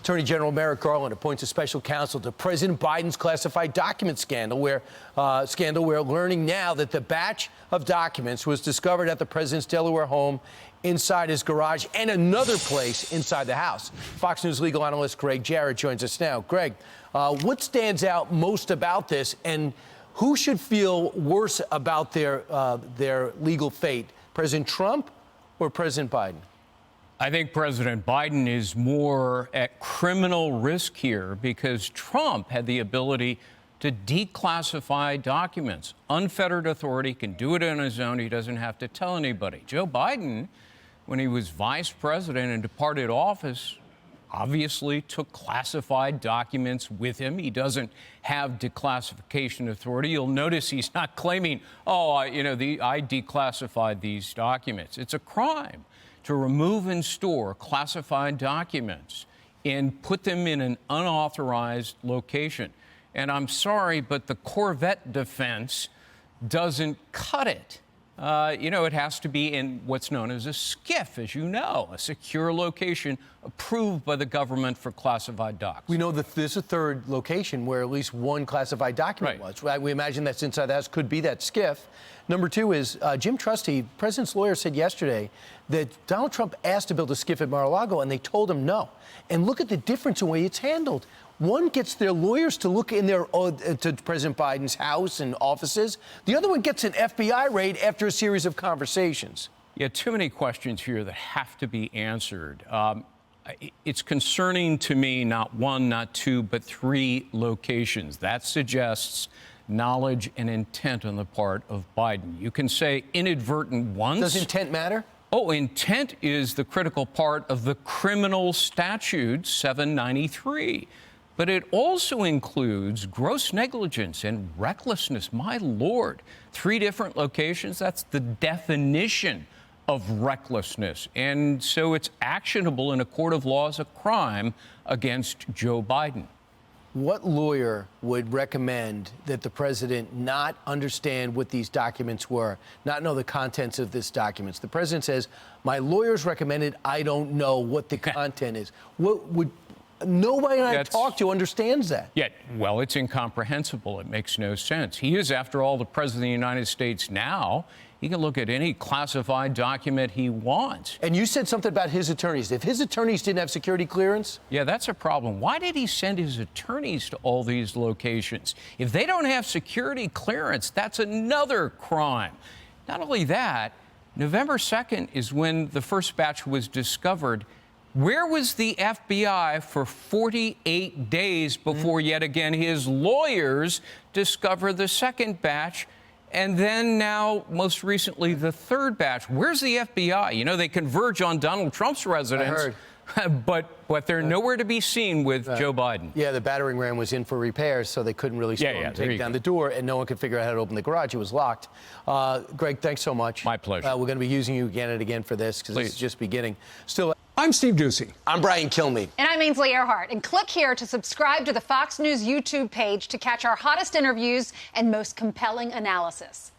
Attorney General Merrick Garland appoints a special counsel to President Biden's classified document scandal, where we're learning now that the batch of documents was discovered at the president's Delaware home, inside his garage, and another place inside the house. Fox News legal analyst Greg Jarrett joins us now. Greg, what stands out most about this, and who should feel worse about their legal fate, President Trump or President Biden? I think President Biden is more at criminal risk here because Trump had the ability to declassify documents. Unfettered authority, can do it on his own. He doesn't have to tell anybody. Joe Biden, when he was vice president and departed office, obviously took classified documents with him. He doesn't have declassification authority. You'll notice he's not claiming, I declassified these documents. It's a crime to remove and store classified documents and put them in an unauthorized location. And I'm sorry, but the Corvette defense doesn't cut it. It has to be in what's known as a SCIF, as you know, a secure location approved by the government for classified docs. We know that there's a third location where at least one classified document was. Right? We imagine that's inside the house, could be that SCIF. Number two is Jim Trusty, president's lawyer, said yesterday that Donald Trump asked to build a SCIF at Mar-a-Lago, and they told him no. And look at the difference in the way it's handled. One gets their lawyers to look in to President Biden's house and offices. The other one gets an FBI raid after a series of conversations. Yeah, too many questions here that have to be answered. It's concerning to me, not one, not two, but three locations. That suggests knowledge and intent on the part of Biden. You can say inadvertent once. Does intent matter? Oh, intent is the critical part of the criminal statute 793. But it also includes gross negligence and recklessness. My Lord, three different locations. That's the definition of recklessness. And so it's actionable in a court of law as a crime against Joe Biden. What lawyer would recommend that the president not understand what these documents were, not know the contents of these documents? The president says, my lawyers recommended I don't know what the content is. What would... Nobody I talk to understands that. Yeah, well, it's incomprehensible. It makes no sense. He is, after all, the president of the United States now. He can look at any classified document he wants. And you said something about his attorneys. If his attorneys didn't have security clearance? Yeah, that's a problem. Why did he send his attorneys to all these locations? If they don't have security clearance, that's another crime. Not only that, November 2nd is when the first batch was discovered. Where was the FBI for 48 days before, yet again, his lawyers discover the second batch, and then now, most recently, the third batch? Where's the FBI? You know, they converge on Donald Trump's residence, but they're nowhere to be seen with Joe Biden. Yeah, the battering ram was in for repairs, so they couldn't really take down the door, and no one could figure out how to open the garage. It was locked. Greg, thanks so much. My pleasure. We're going to be using you again and again for this, because this is just beginning. Still. I'm Steve Doocy. I'm Brian Kilmeade. And I'm Ainsley Earhart. And click here to subscribe to the Fox News YouTube page to catch our hottest interviews and most compelling analysis.